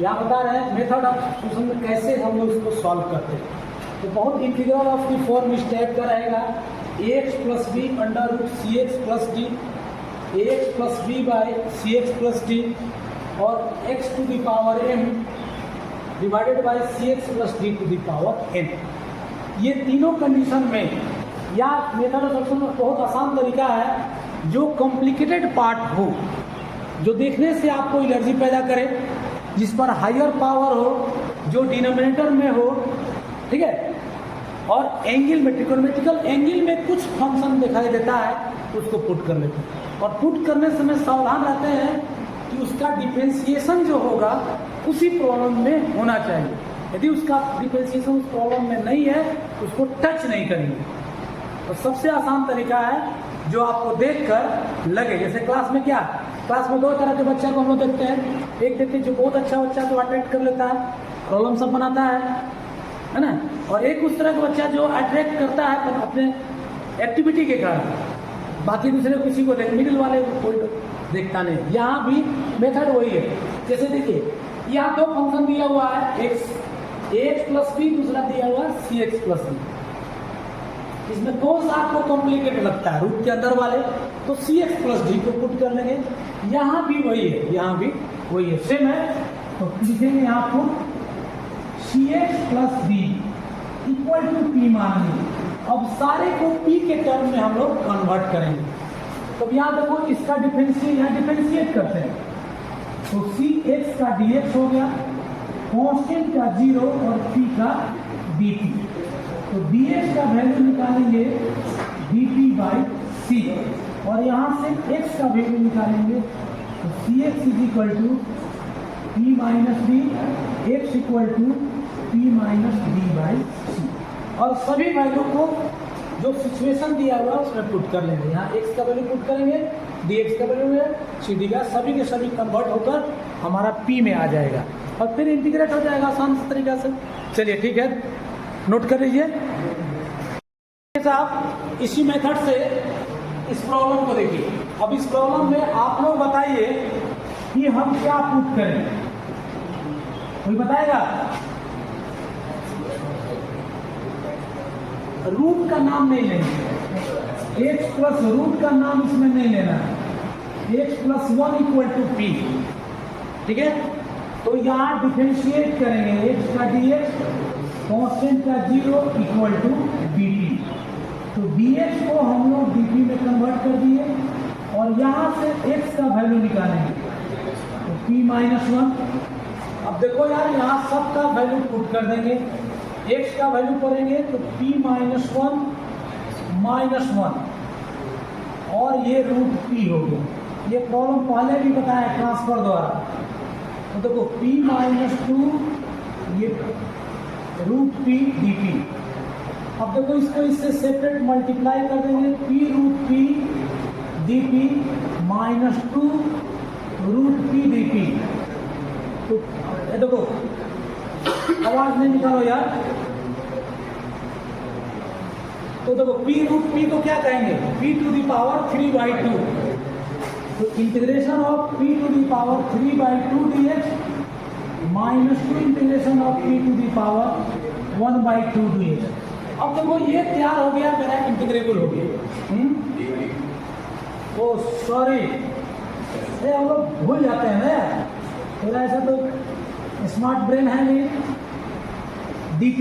यहाँ बता रहे हैं मेथड ऑफ सॉल्यूशन में कैसे हम लोग इसको सॉल्व करते हैं। तो बहुत इंटीग्रल ऑफ दी फॉर्म इस टाइप का रहेगा ax plus b under root c x plus d, ax plus b by c x plus d और x to the power m divided by c x plus d to the power n। ये तीनों condition में या method of solution में बहुत आसान तरीका है, जो कॉम्प्लिकेटेड पार्ट हो, जो देखने से आपको एलर्जी पैदा करे, जिस पर हायर पावर हो, जो डिनोमिनेटर में हो, ठीक है, और एंगल में ट्रिगोनोमेट्रिकल एंगल में कुछ फंक्शन दिखाई देता है, उसको पुट कर लेते हैं। और पुट करने समय सावधान रहते हैं कि उसका डिफरेंशिएशन जो होगा उसी प्रॉब्लम में होना चाहिए। यदि उसका डिफरेंशिएशन उस प्रॉब्लम में नहीं है उसको टच नहीं करेंगे। तो सबसे आसान तरीका है जो आपको देखकर लगे, जैसे क्लास में क्या, क्लास में दो तरह के बच्चा को हम लोग देखते हैं, एक देखते हैं जो बहुत अच्छा बच्चा को अट्रैक्ट कर लेता है, प्रॉब्लम सब बनाता है ना, और एक उस तरह का बच्चा जो अट्रैक्ट करता है अपने एक्टिविटी के कारण, बाकी दूसरे किसी को मिडिल वाले को कोई देखता नहीं। यहाँ भी मेथड वही है। जैसे देखिए यहाँ दो फंक्शन दिया हुआ है, एक्स प्लस बी, दूसरा दिया हुआ है सी एक्स प्लस बी। इसमें कौन सा आपको कॉम्प्लिकेटेड लगता है, रूट के अंदर वाले, तो सी एक्स प्लस डी को पुट कर लेंगे। यहाँ भी वही है, यहाँ भी वही है, सेम है। तो लिखेंगे यहाँ put c x plus d equal to p मान लेंगे। अब सारे को पी के टर्म में हम लोग कन्वर्ट करेंगे। तो यहाँ देखो इसका डिफरेंशिएट करते हैं, तो सी एक्स का डी एक्स हो गया, कॉन्स्टेंट का 0 और पी का डी टी। तो डी एक्स का वैल्यू निकालेंगे डी टी बाई सी, और यहाँ से एक्स का वैल्यू निकालेंगे, तो c x is equal to p minus d, x equal to p minus d by c. और सभी वैल्यू को जो सिचुएशन दिया हुआ है उसमें पुट कर लेंगे। यहाँ एक्स का वैल्यू पुट करेंगे, डी एक्स का वैल्यू है, सी डी का, सभी के सभी कन्वर्ट होकर हमारा पी में आ जाएगा और फिर इंटीग्रेट हो जाएगा आसान तरीका से। चलिए ठीक है, नोट कर लीजिए साहब। इसी मेथड से इस प्रॉब्लम को देखिए। अब इस प्रॉब्लम में आप लोग बताइए कि हम क्या पुट करें, कोई बताएगा? रूट का नाम नहीं लेंगे, एक्स प्लस रूट का नाम इसमें नहीं लेना है, x plus 1 equal to p, ठीक है। तो यहाँ डिफरेंशिएट करेंगे, एक्स का डी एक्स, कॉन्स्टेंट का 0 इक्वल टू डी टी। तो डी एक्स को हम लोग डी टी में कन्वर्ट कर दिए और यहाँ से एक्स का वैल्यू निकालेंगे, तो पी माइनस 1। अब देखो यार यहाँ सब का वैल्यू पुट कर देंगे, एक्स का वैल्यू करेंगे तो p माइनस 1 और ये रूट p हो गया। ये प्रॉब्लम पहले भी बताया ट्रांसफर द्वारा। तो देखो p माइनस 2 ये रूट p dt। अब देखो इसको इससे सेपरेट मल्टीप्लाई कर देंगे, p root p dt minus 2 root p dt। तो ये देखो आवाज नहीं निकालो यार। तो देखो p रूट p को क्या कहेंगे, p टू दी पावर 3/2। तो integration of p to the power 3/2 dx minus 2 integration of p to the power 1/2 dx। अब देखो ये तैयार हो गया, मेरा इंटीग्रेबल हो गया। ओ सॉरी, ये हम लोग भूल जाते हैं ना, थोड़ा ऐसा तो स्मार्ट ब्रेन है नहीं, dp,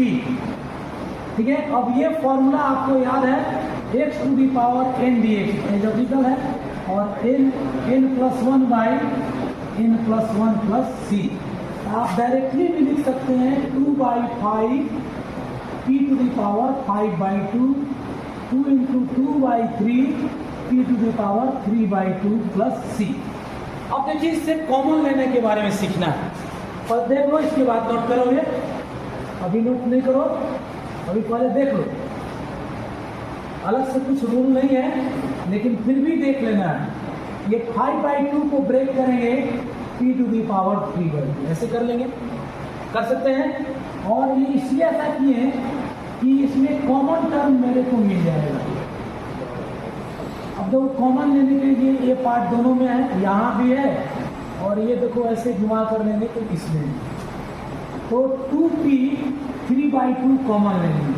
ठीक है। अब ये फॉर्मूला आपको याद है, x to the power n dx एलॉजिकल है, और n plus 1 by n plus 1 plus c। आप डायरेक्टली भी लिख सकते हैं 2/5 p to the power 5/2, 2 into 2/3 p to the power 3/2 plus c। अब देखिए इससे कॉमन लेने के बारे में सीखना है, पर देख लो इसके बाद नोट करोगे, अभी नोट नहीं करो, अभी पहले देख लो। अलग से कुछ रूल नहीं है, लेकिन फिर भी देख लेना है। ये 5/2 को ब्रेक करेंगे p टू दी पावर 3/2, ऐसे कर लेंगे, कर सकते हैं। और ये इसलिए ऐसा किए कि इसमें कॉमन टर्म मेरे को मिल जाएगा। अब जो कॉमन लेने के लिए ये पार्ट दोनों में है, यहाँ भी है और ये देखो ऐसे घुमा कर लेंगे तो इसमें, तो 2p 3/2 कॉमन लेंगे,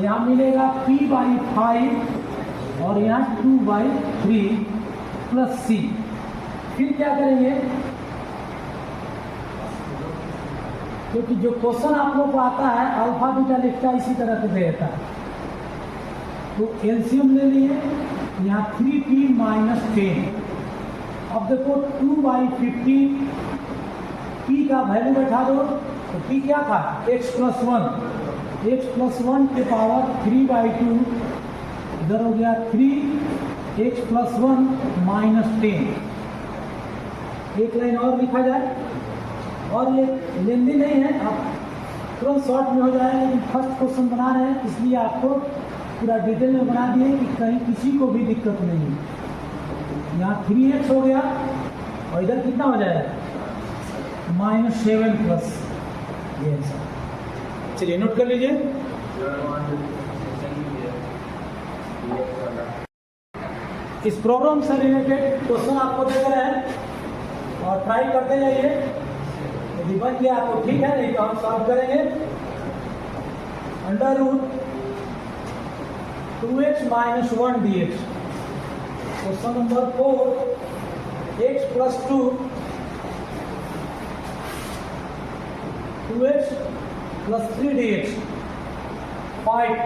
यहाँ मिलेगा p/5 और यहाँ 2/3 प्लस c। फिर क्या करेंगे, क्योंकि जो क्वेश्चन आप लोग को आता है अल्फा बीटा लिखता है इसी तरह से देता है, तो एलसीएम ले लिए, यहाँ 3p - 10। अब देखो 2/15 p का वैल्यू बैठा दो, तो p क्या था x + 1, x + 1 के पावर 3/2, इधर हो गया 3x + 1 - 10। एक लाइन और लिखा जाए, और ये लेंदी नहीं है, आप तुरंत शॉर्ट में हो जाएगा, लेकिन फर्स्ट क्वेश्चन बना रहे हैं इसलिए आपको पूरा डिटेल में बना दिए कि कहीं किसी को भी दिक्कत नहीं है। यहाँ 3x हो गया और इधर कितना हो जाएगा -7 प्लस ये आंसर। चलिए नोट कर लीजिए। इस प्रोग्राम से रिलेटेड क्वेश्चन आपको दे रहे हैं और ट्राई करते जाइए, यदि बन गया तो ठीक है, नहीं तो हम सॉल्व करेंगे। √2x - 1 dx। Question number 4, x + 2, 2x + 3 dx। Find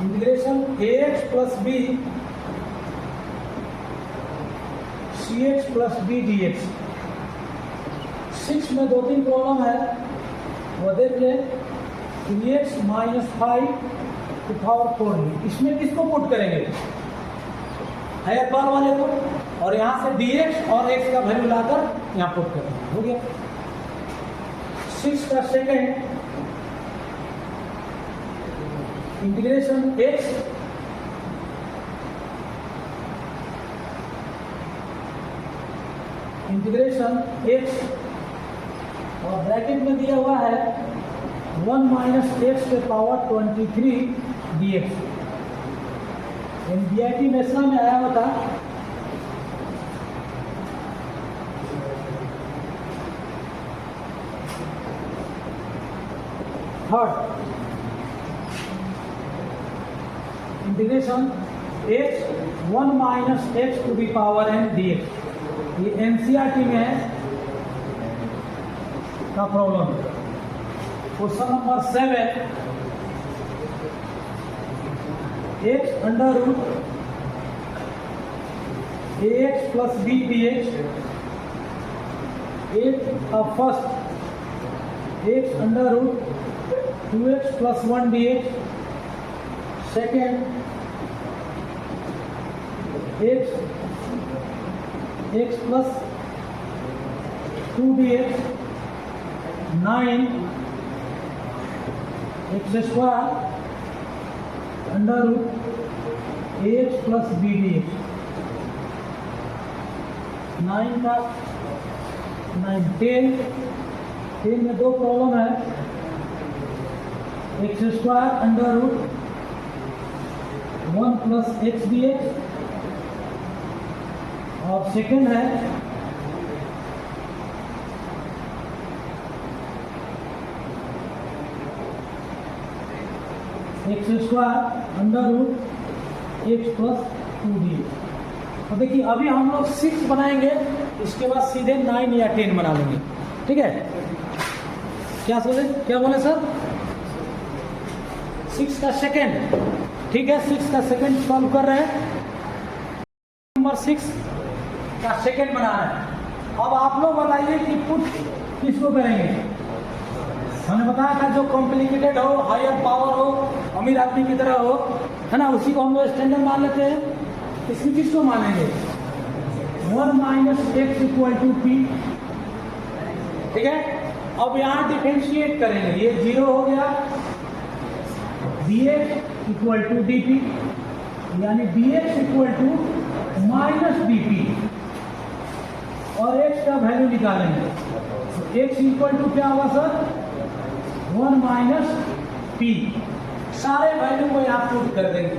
integration ax + b cx + b dx। 6 में 2-3 प्रॉब्लम है, वो देख ले। 3x - 5 to power 4। इसमें किसको पुट करेंगे, हायर पावर वाले को, और यहाँ से dx और x का वैल्यू लाकर यहाँ पुट करेंगे, हो गया। 6 का सेकेंड, इंटीग्रेशन x और ब्रैकेट में दिया हुआ है 1 - x के पावर 23 dx। NBIT नेशनल में आया हुआ था। Third, integration x 1 - x to the power n dx। ये NCERT में है का problem. Question number 7, x √ax + b dx। First x √2x + 1 dx। Second x + 2 dx। 9 x² √ax + b dx। 9 का 9 10 में 2 प्रॉब्लम है, x² √1 + x dx, और second है x² √x + 2 dx। तो देखिए अभी हम लोग 6 बनाएंगे, इसके बाद सीधे 9 या 10 बना लेंगे, ठीक है। क्या सोचे, क्या बोले सर? 6 का सेकेंड, ठीक है। 6 का सेकेंड सॉल्व कर रहे हैं, नंबर 6 का सेकेंड बना रहे हैं। अब आप लोग बताइए कि पुट किसको करेंगे। हमने बताया था जो कॉम्प्लिकेटेड हो, हायर पावर हो, अमीर आदमी की तरह हो, है ना, उसी को हम लोग स्टैंडर्ड मान लेते हैं। इसमें किसको मानेंगे, 1 - x = p, ठीक है। अब यहाँ डिफरेंशिएट करेंगे, ये 0 हो गया, dx = dp, यानी dx = -dp, और x का वैल्यू निकालेंगे। तो x = क्या होगा सर, 1 - p। सारे वैल्यू को यहाँ पुट कर देंगे,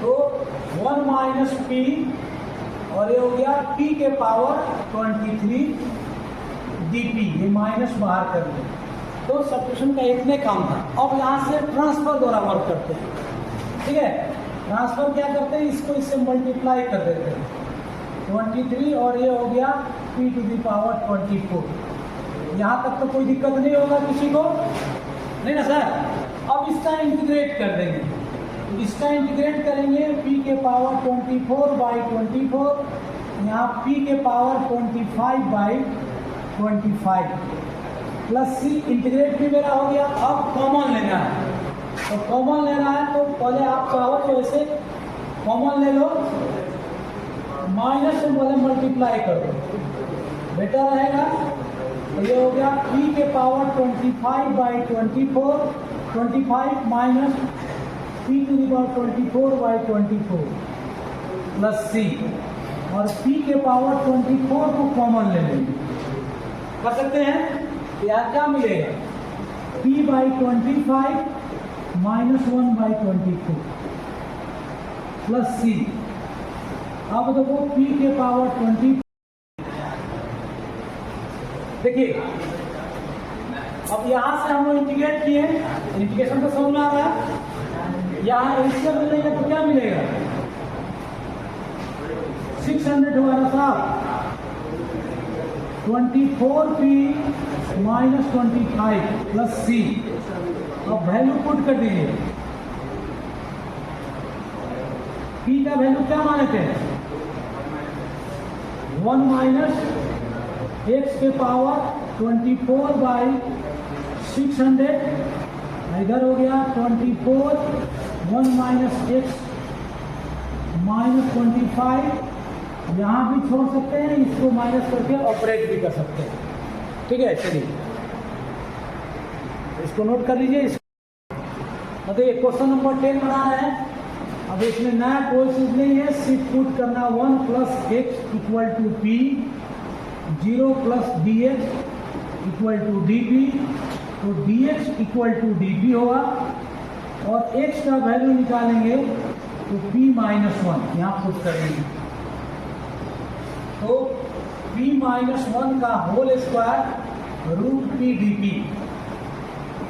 तो 1 - p और ये हो गया p के पावर 23 dp, ये माइनस बाहर कर दिया। तो सब्स्टिट्यूशन का इतने काम था। अब यहाँ से ट्रांसफर द्वारा वर्क करते हैं, ठीक है। ट्रांसफर क्या करते हैं, इसको इससे मल्टीप्लाई कर देते हैं 23 और ये हो गया p टू द पावर 24। यहाँ तक तो कोई दिक्कत नहीं होगा किसी को, नहीं ना सर। अब इसका इंटीग्रेट कर देंगे, इसका इंटीग्रेट करेंगे p के पावर 24/24, यहाँ p के पावर 25/25 प्लस c, इंटीग्रेट भी मेरा हो गया। अब कॉमन लेना है, तो कॉमन लेना है तो पहले आप चाहो तो ऐसे कॉमन ले लो, माइनस से पहले मल्टीप्लाई कर दो, बेटर रहेगा। तो ये हो गया p के power 25/24, 25 minus p to the power 24/24 plus c, और p के पावर 24 को कॉमन ले लेंगे, कर सकते हैं। यहाँ क्या मिलेगा, p/25 माइनस 1/24 प्लस c। अब देखो p के पावर 20, देखिए अब यहाँ से हम लोग इंटीग्रेट किए, इंटीग्रेशन तो समझ में आ रहा है। यहाँ इससे मिलेगा तो क्या मिलेगा, 600 हुआ ना साहब, 24p माइनस 25 प्लस c। अब वैल्यू पुट कर दीजिए, p का वैल्यू क्या माने थे, 1 माइनस x के पावर 24/600, इधर हो गया 24, 1 माइनस x माइनस 25, यहाँ भी छोड़ सकते हैं, इसको माइनस करके ऑपरेट भी कर सकते हैं, ठीक है। चलिए इसको नोट कर लीजिए। देखिए क्वेश्चन नंबर 10 बना रहे हैं। अब इसमें नया कोई चीज नहीं है, सिर्फ पुट करना 1 plus x equal to p, 0 plus dx equal to dp, तो dx इक्वल टू dp होगा, और x का वैल्यू निकालेंगे तो p माइनस 1 यहाँ पुट करेंगे, तो p माइनस 1 का whole square root p dp।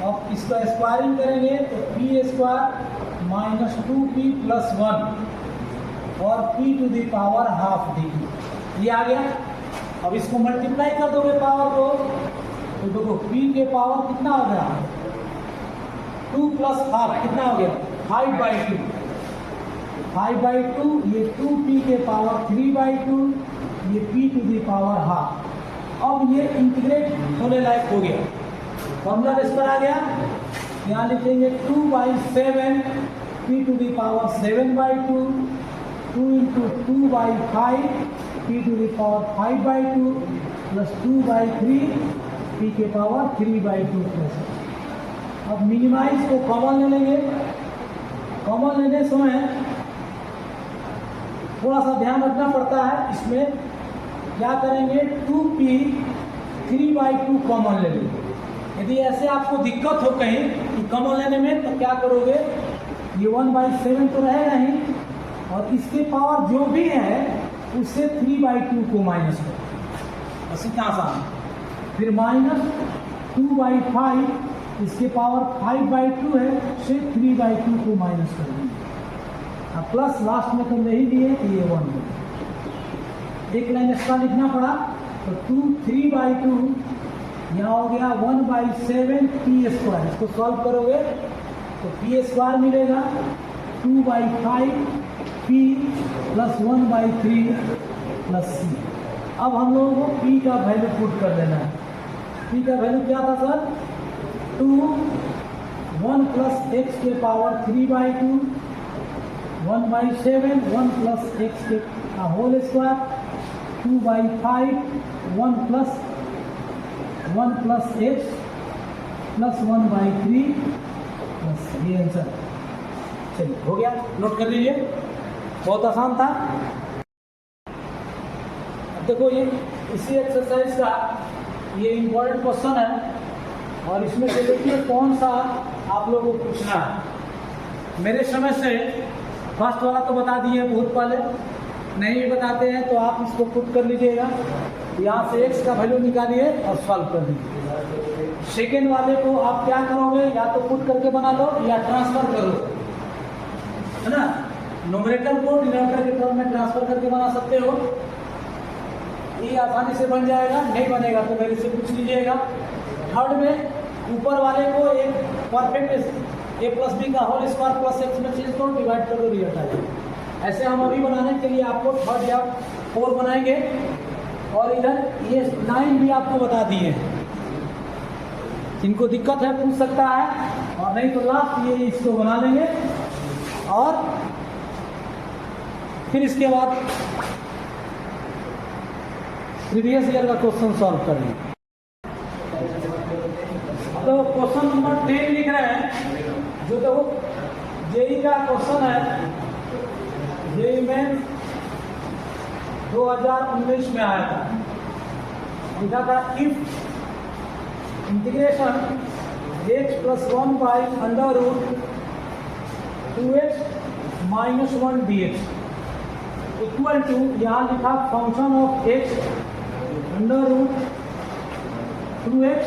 अब इसका स्क्वायरिंग करेंगे तो p square minus 2p plus 1 और p to the power half dp, ये आ गया। अब इसको मल्टीप्लाई कर दोगे पावर को, तो देखो p के पावर कितना हो गया, 2 प्लस हाफ कितना हो गया, 5/2, 5/2, ये 2p के पावर 3/2, ये p to the power half. अब ये इंटीग्रेट होने लायक हो गया, फॉर्मूला इस पर आ गया। यहाँ लिखेंगे 2/7 p to the power 7/2, 2 into 2/5 p to the power 5/2 plus 2/3 p के पावर 3/2 प्लस। अब मिनिमाइज को कॉमन ले लेंगे, कॉमन लेने समय थोड़ा सा ध्यान रखना पड़ता है, इसमें क्या करेंगे 2p 3/2 कॉमन ले लेंगे। यदि ऐसे आपको दिक्कत हो कहीं कि कॉमन लेने में, तो क्या करोगे, ये 1/7 तो रहेगा ही, और इसके पावर जो भी है उससे 3/2 को माइनस करो, बस इतना आसान। फिर माइनस 2/5, इसके पावर 5/2 है, उससे 3/2 को माइनस कर देंगे, और प्लस लास्ट में तो नहीं दिए कि ये 1 है, एक लाइन एक्स्ट्रा लिखना पड़ा, तो 3/2 यहाँ हो गया 1/7 p स्क्वायर। इसको सॉल्व करोगे तो p स्क्वायर मिलेगा 2/5 p प्लस 1/3 प्लस c। अब हम लोगों को p का वैल्यू पुट कर देना है। p का वैल्यू क्या था सर, 2, 1 प्लस x के पावर 3/2, 1/7, 1 प्लस x के whole square, 2/5, 1 plus x plus 1/3 plus, ये आंसर। चलिए हो गया, नोट कर लीजिए, बहुत आसान था। अब देखो ये इसी एक्सरसाइज का ये इम्पोर्टेंट क्वेश्चन है, और इसमें से देखिए कौन सा आप लोगों को पूछना है। मेरे समय से फर्स्ट वाला तो बता दिए बहुत पहले, नहीं भी बताते हैं तो आप इसको पुट कर लीजिएगा, यहाँ से x का वैल्यू निकालिए और सॉल्व कर दीजिए। सेकेंड वाले को आप क्या करोगे, या तो पुट करके बना लो या ट्रांसफर करो, है ना। न्यूमरेटर को डिनोमिनेटर के टर्म में ट्रांसफर करके बना सकते हो, ये आसानी से बन जाएगा। नहीं बनेगा तो मेरे से पूछ लीजिएगा। थर्ड में ऊपर वाले को एक परफेक्ट a प्लस बी का होल स्क्वायर प्लस एक्स में चेंज करो, डिवाइड कर दो, रिजल्ट आ जाएगा। ऐसे हम अभी बनाने के लिए आपको थर्ड या 4 बनाएंगे, और इधर ये 9 भी आपको बता दिए हैं। इनको दिक्कत है पूछ सकता है, और नहीं तो लास्ट ये इसको बना लेंगे, और फिर इसके बाद प्रीवियस ईयर का क्वेश्चन सॉल्व करेंगे। तो क्वेश्चन नंबर 10 लिख रहे हैं, जो तो जेई का क्वेश्चन है, जेई में 2019 में आया था। लिखा था if integration x plus 1 by under root 2x minus 1 dx equal to, यहाँ लिखा function of x under root 2x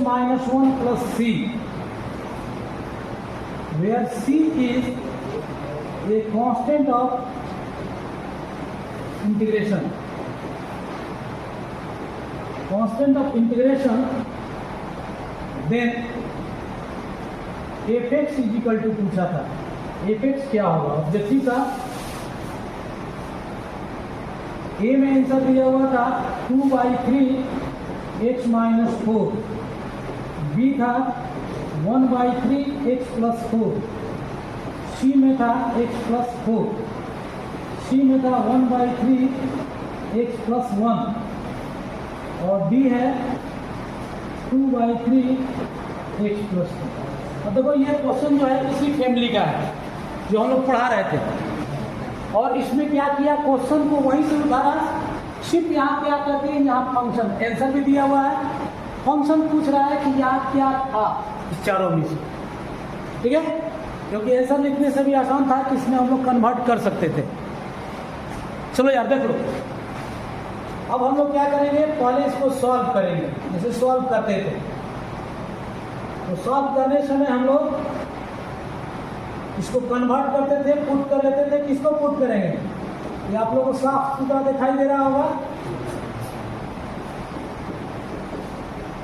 minus 1 plus c, where c is a constant of integration. Constant of integration, then fx is equal to पूछा था, fx क्या होगा objective था। a में answer दिया हुआ था 2/3 x माइनस 4, बी था 1/3 x प्लस 4, सी में था x प्लस 4, सी में था 1/3 x प्लस 1, और डी है 2/3 x प्लस 2। अब देखो ये क्वेश्चन जो है इसी फैमिली का है जो हम लोग पढ़ा रहे थे, और इसमें क्या किया, क्वेश्चन को वहीं से उतारा, सिर्फ यहाँ क्या करते हैं, यहाँ फंक्शन आंसर भी दिया हुआ है, फंक्शन पूछ रहा है कि यहाँ क्या था इस चारों में से, ठीक है, क्योंकि आंसर लिखने से भी आसान था कि इसमें हम लोग कन्वर्ट कर सकते थे। चलो यार देख लो, अब हम लोग क्या करेंगे, पहले इसको सॉल्व करेंगे, जैसे सॉल्व करते थे। तो सॉल्व करने समय हम लोग इसको कन्वर्ट करते थे, पुट कर लेते थे। किसको पुट करेंगे, ये आप लोगों को साफ सुथरा दिखाई दे रहा होगा।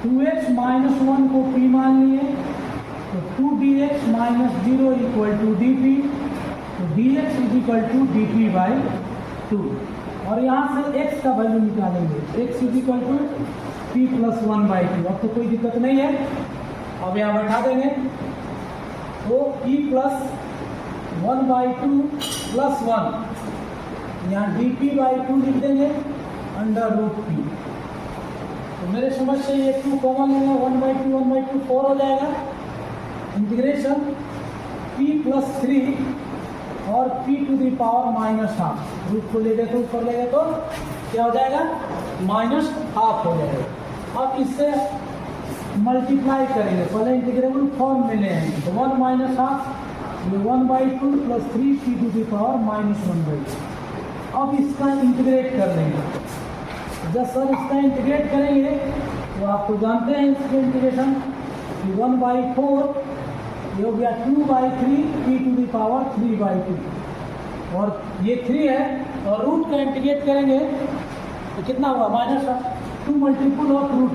2x माइनस 1 को p मान लिए, तो 2dx minus 0 equal to d, तो dx is equal to d by 2, और यहाँ से x का वैल्यू निकालेंगे, x is equal to p plus 1/2। अब तो कोई दिक्कत नहीं है, अब यहाँ बैठा देंगे, तो p प्लस 1/2 प्लस 1, यहाँ dp/2 लिख देंगे अंडर रूट p। तो मेरे समझ से ये 2 कॉमन लेंगे, 1/2 4 हो जाएगा। इंटीग्रेशन p प्लस 3 और p to the power minus half, root को ले गए तो ऊपर ले गए तो क्या हो जाएगा, माइनस हाफ हो जाएगा। अब इससे मल्टीप्लाई करेंगे, पहले इंटीग्रेबल फॉर्म में ले आएंगे, तो 1 माइनस हाफ, ये 1/2 plus 3 p to the power minus 1/2। अब इसका इंटीग्रेट कर लेंगे, जब सर इसका इंटीग्रेट करेंगे तो आपको जानते हैं इसके इंटीग्रेशन, 1/4 ये हो गया 2/3 p टू द पावर 3/2, और ये 3 है, और रूट का इंटीग्रेट करेंगे तो कितना हुआ, minus 2 multiple of root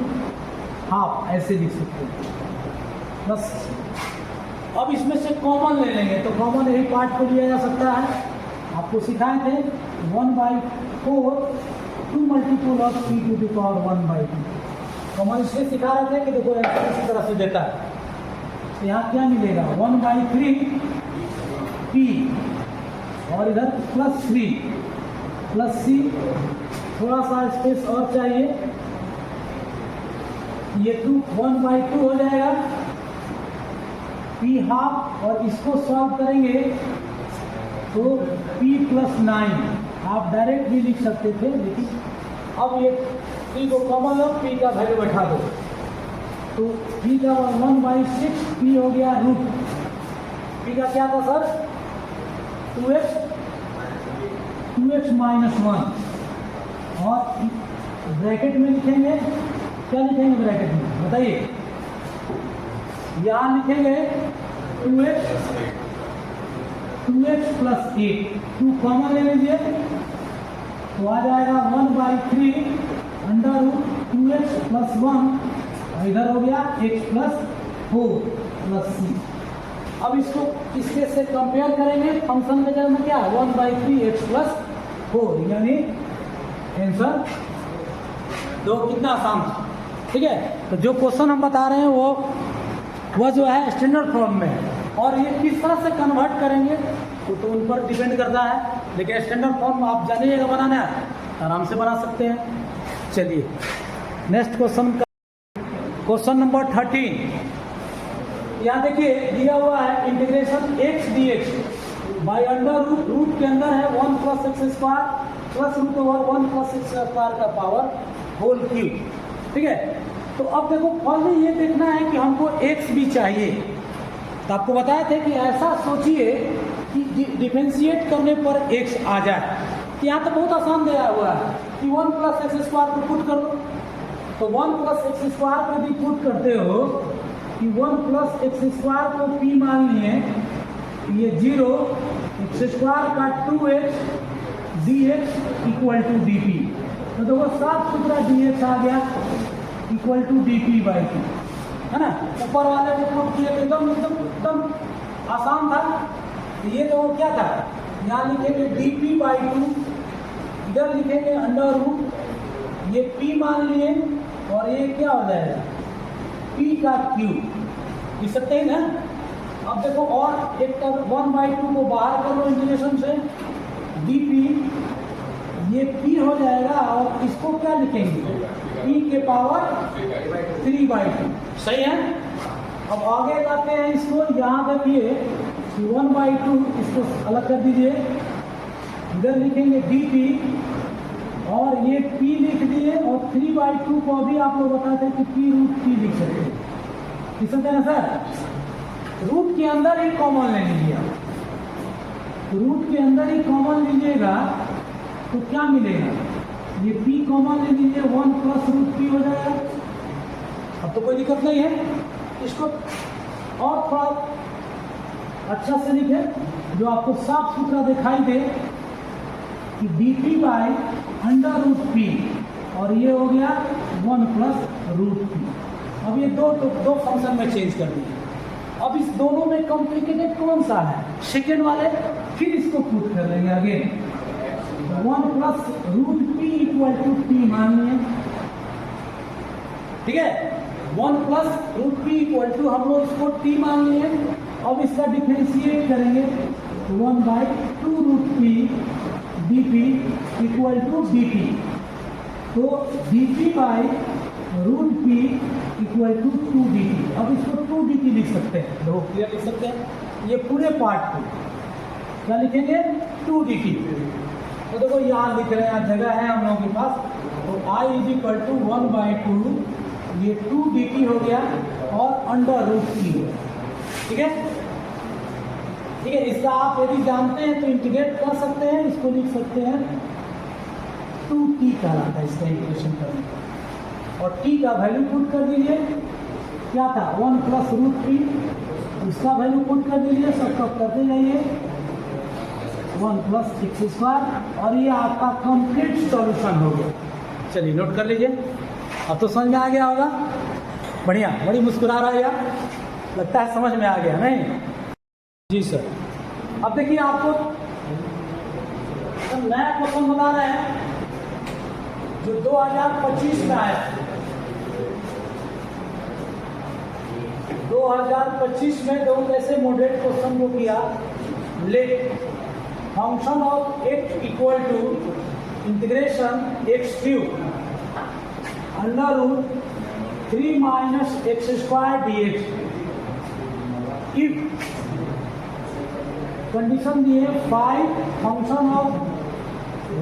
half, ऐसे लिख सकते हैं बस। अब इसमें से कॉमन ले लेंगे, तो कॉमन यही पार्ट को लिया जा सकता है, आपको सिखाए थे 1/4 2 multiple of p to the power 1/2। Common इसलिए सिखा रहे थे कि देखो इसी तरह से देता है, तो यहाँ क्या मिलेगा, 1/3 p, और इधर प्लस 3 प्लस c, थोड़ा सा स्पेस और चाहिए, ये 1/2 हो जाएगा, p हाफ, और इसको सॉल्व करेंगे तो p प्लस 9, आप डायरेक्ट भी लिख सकते थे, लेकिन अब ये p को कॉमन लो, p का वैल्यू बैठा दो, तो p का 1/6 p हो गया रूट, p का क्या था सर, 2x 2x माइनस 1, और ब्रैकेट में लिखेंगे, क्या लिखेंगे ब्रैकेट में बताइए, यहाँ लिखेंगे 2x प्लस 8, 2 कॉमन ले लीजिए तो आ जाएगा 1/3 अंडर रूट 2x प्लस 1, इधर हो गया x प्लस 4 प्लस c। अब इसको इसके से कंपेयर करेंगे, फंक्शन के जगह में क्या 1/3 x प्लस 4, यानी आंसर दो कितना आसान था। ठीक है, तो जो क्वेश्चन हम बता रहे हैं वो जो है स्टैंडर्ड फॉर्म में है, और ये किस तरह से कन्वर्ट करेंगे तो उन पर डिपेंड करता है, लेकिन स्टैंडर्ड फॉर्म आप जानिएगा बनाना है आराम से बना सकते हैं। चलिए नेक्स्ट क्वेश्चन का क्वेश्चन नंबर 13, यहाँ देखिए दिया हुआ है integration x dx by under root के अंदर है 1 plus x square plus root over 1 plus x square का पावर होल क्यूब। ठीक है, तो अब देखो पहले ये देखना है कि हमको x भी चाहिए, तो आपको बताए थे कि ऐसा सोचिए कि डिफरेंशिएट करने पर x आ जाए। तो यहाँ तो बहुत आसान दिया हुआ है कि 1 प्लस एक्स स्क्वायर को पुट कर दो, तो 1 प्लस एक्स स्क्वायर को भी पुट करते हो कि 1 प्लस एक्स स्क्वायर को p मान लिए, ये 0 एक्स स्क्वायर का 2x dx equal to dp, तो देखो साफ सुथरा dx आ गया इक्वल टू dp/2, है ना। ऊपर वाले को पुट किए तो एकदम आसान था। ये तो क्या था, यहाँ लिखेंगे dp/2, इधर लिखेंगे अंडर रूट, ये p मान लिए और ये क्या हो जाएगा p का क्यूब, लिख सकते हैं ना। अब देखो और एक 1/2 को बाहर कर लो इंटीग्रेशन से, dp ये p हो जाएगा, और इसको क्या लिखेंगे p के पावर 3/2, सही है। अब आगे जाते हैं इसको, यहाँ देखिए 1/2, इसको अलग कर दीजिए, इधर लिखेंगे dp और ये p लिख दिए, और 3/2 को भी आप लोग बताते हैं कि p√p लिख सकते हैं, लिख सकते हैं ना सर। रूट के अंदर ही कॉमन ले लीजिए, रूट के अंदर ही कॉमन लीजिएगा तो क्या मिलेगा, ये p कॉमन ले लीजिए, 1 प्लस √p हो जाएगा। अब तो कोई दिक्कत नहीं है, इसको और थोड़ा अच्छा से लिखे जो आपको साफ सुथरा दिखाई दे कि dp/√p, और ये हो गया 1 प्लस √p। अब ये दो फंक्शन में चेंज कर दिए। अब इस दोनों में कॉम्प्लिकेटेड कौन सा है, सेकेंड वाले, फिर इसको पुट कर देंगे again 1 plus √p equal to p मान लिए। ठीक है, 1 प्लस √p इक्वल टू हम लोग इसको t मान लिए। अब इसका डिफरेंशिएट करेंगे 1/2√p dp equal to dt, तो dp/√p इक्वल टू 2dt। अब इसको 2dt लिख सकते हैं, देखो क्लियर लिख सकते हैं, ये पूरे पार्ट को क्या लिखेंगे 2dt। तो देखो यहाँ लिख रहे हैं, यहाँ जगह है हम लोगों के पास, तो i = 1/2, ये 2dt हो गया और √p। ठीक है, ठीक है, इसका आप यदि जानते हैं तो इंटीग्रेट कर सकते हैं, इसको लिख सकते हैं 2t कहलाता है इसका इंटीग्रेशन करने का, और t का वैल्यू पुट कर दीजिए, क्या था 1 प्लस √p, इसका वैल्यू पुट कर दीजिए, सबका करते जाइए 1 प्लस एक्स स्क्वायर, और ये आपका कंप्लीट सॉल्यूशन हो गया। चलिए नोट कर लीजिए, अब तो समझ में आ गया होगा, बढ़िया, बड़ी मुस्कुरा रहा है यार, लगता है समझ में आ गया नहीं जी सर। अब देखिए आपको तो नया क्वेश्चन बता रहे हैं जो 2025 में आया, 2025 में दो कैसे मॉडरेट क्वेश्चन को किया, let function of x equal to integration x³ √3 minus x² dx। If condition दिए 5 function of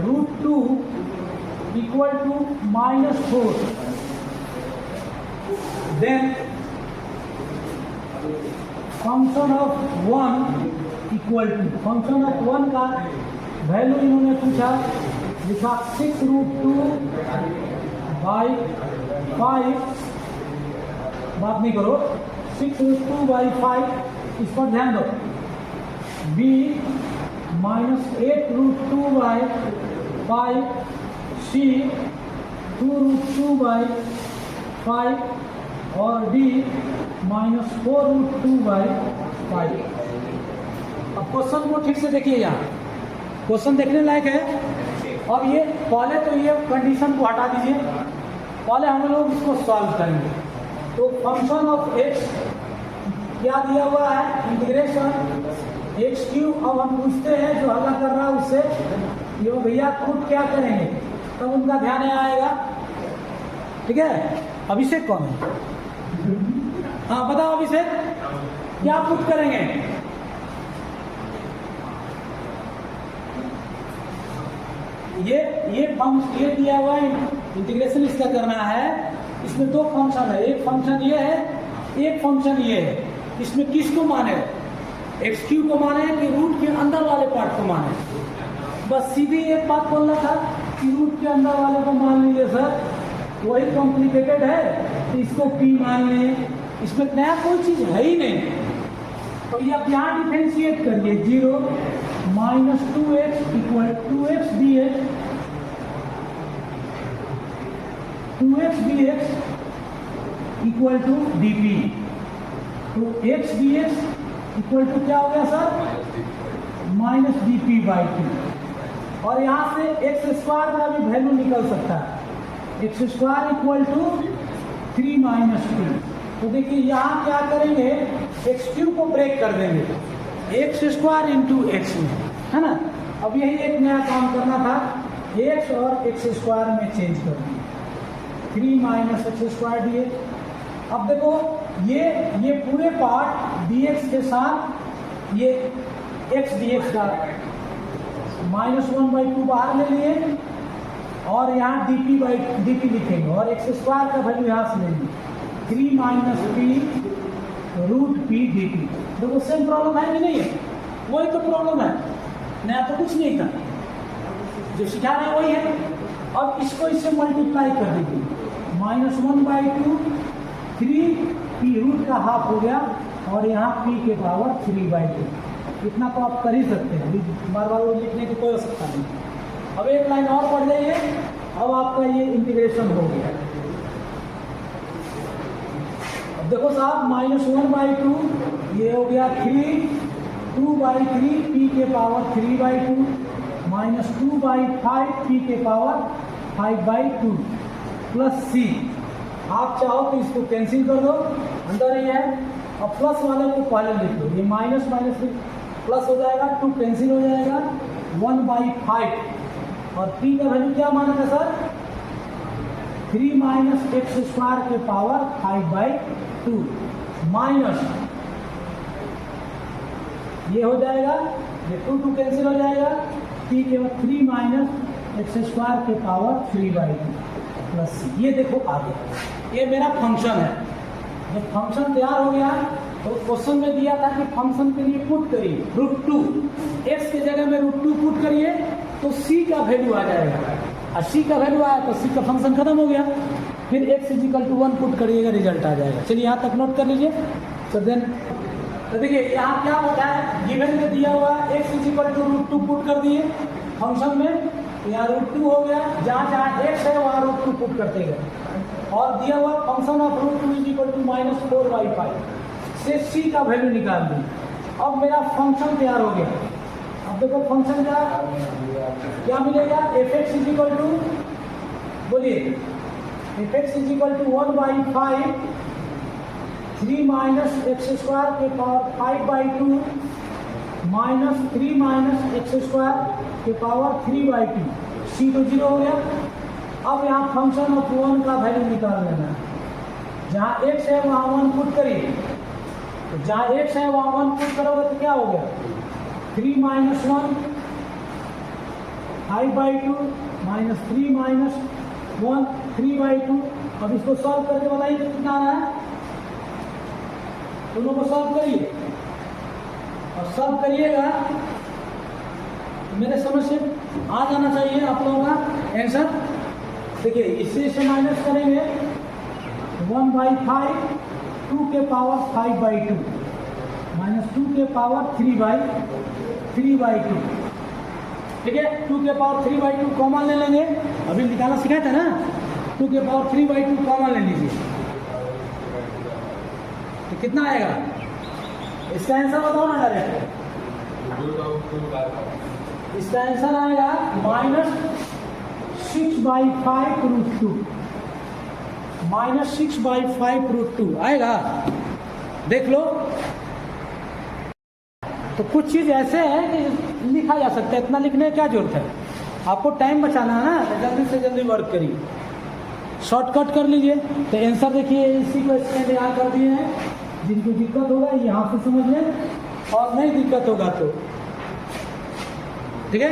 √2 equal to -4, then function of 1 equal to, function of 1 का वैल्यू इन्होंने पूछा, लिखा 6√2/5, बात नहीं करो, 6√2/5, इस पर ध्यान दो। b -8√2/5, c 2√2/5 और d -4√2/5। अब क्वेश्चन को ठीक से देखिए, यहाँ क्वेश्चन देखने लायक है। अब ये पहले तो ये कंडीशन को हटा दीजिए, पहले हम लोग इसको सॉल्व करेंगे। तो फंक्शन ऑफ x क्या दिया हुआ है, इंटीग्रेशन x3। अब हम पूछते हैं जो हल्ला कर रहा है उससे, ये भैया खुद क्या करेंगे, तब उनका ध्यान आएगा। ठीक है, अभिषेक कौन है? हाँ बताओ अभिषेक, क्या पुट करेंगे? ये दिया हुआ है, इंटीग्रेशन इसका करना है। इसमें दो फंक्शन है, एक फंक्शन ये है, एक फंक्शन ये है। इसमें किसको माने, x3 को माने कि रूट के अंदर वाले पार्ट को माने? बस सीधी एक बात बोलना था कि रूट के अंदर वाले को मान लीजिए सर, वही कॉम्प्लिकेटेड है तो इसको p मान लें, इसमें नया कोई चीज है ही नहीं। तो ये आप यहाँ डिफरेंशिएट करिए, 0 -2x = 2x dx, 2x dx = dp। तो x dx इक्वल टू क्या हो गया सर, -dp/2। और यहाँ से x² का भी वैल्यू निकल सकता है, x² = 3 - 2। तो देखिए यहाँ क्या करेंगे, x3 को ब्रेक कर देंगे x² × x में, है ना। अब यही एक नया काम करना था, x और x² में चेंज कर दिए, 3 - x² dx। अब देखो ये पूरे पार्ट dx के साथ ये x dx का -1/2 बाहर ले लिए और यहाँ dp लिखेंगे और x² का वैल्यू यहाँ से लेंगे, 3 - p√p dp। देखो सेम प्रॉब्लम है कि नहीं है, वही तो प्रॉब्लम है, नया तो कुछ नहीं था, जो सिखा रहे हैं वही है। अब इसको इससे मल्टीप्लाई कर दीजिए, -1/2, 3 p रूट का हाफ हो गया और यहाँ p के पावर 3/2। इतना तो आप कर ही सकते हैं, बार बार वो लिखने की कोई आवश्यकता नहीं। अब एक लाइन और पढ़ जाइए, अब आपका ये इंटीग्रेशन हो गया। अब देखो साहब, -1/2 ये हो गया 3, 2/3 p के पावर 3/2, -2/5 p के पावर 5/2 प्लस c। आप चाहो तो इसको कैंसिल कर दो, अंदर ही है। और प्लस वाले को पहले लिख दो, ये माइनस प्लस हो जाएगा, 2 कैंसिल हो जाएगा, 1/5। और p का वैल्यू क्या माना था सर, 3 - x² के पावर 5/2 माइनस ये हो जाएगा, ये 2 कैंसिल हो जाएगा, p के बाद 3 - x² के पावर 3/2 प्लस c। ये देखो आ गया, ये मेरा फंक्शन है। जब फंक्शन तैयार हो गया तो क्वेश्चन में दिया था कि फंक्शन के लिए पुट करिए √2, x की जगह में √2 पुट करिए तो c का वैल्यू आ जाएगा, और c का वैल्यू आया तो c का फंक्शन खत्म हो गया। फिर x = 1 पुट करिएगा, रिजल्ट आ जाएगा। चलिए यहाँ तक नोट कर लीजिए। तो देन तो देखिए यहाँ क्या होता है, गिवन में दिया हुआ x = √2 पुट कर दिए फंक्शन में, तो यहाँ √2 हो गया, जहाँ जहाँ x है वहाँ √2 पुट करते गए। और दिया हुआ फंक्शन ऑफ √2 = -4/5 से c का वैल्यू निकाल दी। अब मेरा फंक्शन तैयार हो गया। अब देखो फंक्शन क्या मिलेगा, fx = बोलिए, fx = 1/5, 3 - x² के पावर 5/2 -3 - x² के पावर 3/2, c तो 0 हो गया। अब यहाँ फंक्शन ऑफ 1 का वैल्यू निकाल लेना है, जहाँ x है वहाँ 1 पुट करिए, तो जहाँ x है वहाँ 1 पुट करोगे तो क्या हो गया, 3 - 1 5/2 -3 - 1 3/2। अब इसको सॉल्व करके बताइए तो कितना आ रहा है, दोनों को सॉल्व करिए और सॉल्व करिएगा मेरे समझ से आ जाना चाहिए आप लोगों का आंसर। देखिए इससे माइनस करेंगे 1/5 2 के पावर 5/2 माइनस 2 के पावर 3/2। ठीक है, 2 के पावर 3/2 कॉमन ले लेंगे, अभी निकालना सिखाया था ना। 2 के पावर 3/2 कॉमन ले लीजिए तो कितना आएगा, इसका आंसर बताओ ना डायरेक्ट। इसका आंसर आएगा -6/5√2 -6/5√2 आएगा। देख लो, तो कुछ चीज़ ऐसे है कि लिखा जा सकता है, इतना लिखने की क्या जरूरत है, आपको टाइम बचाना है ना, तो जल्दी से जल्दी वर्क करिए, शॉर्टकट कर लीजिए। तो आंसर देखिए इसी को इसमें यहाँ कर दिए हैं, जिनको दिक्कत होगा यहाँ से समझ लें और नहीं दिक्कत होगा तो ठीक है।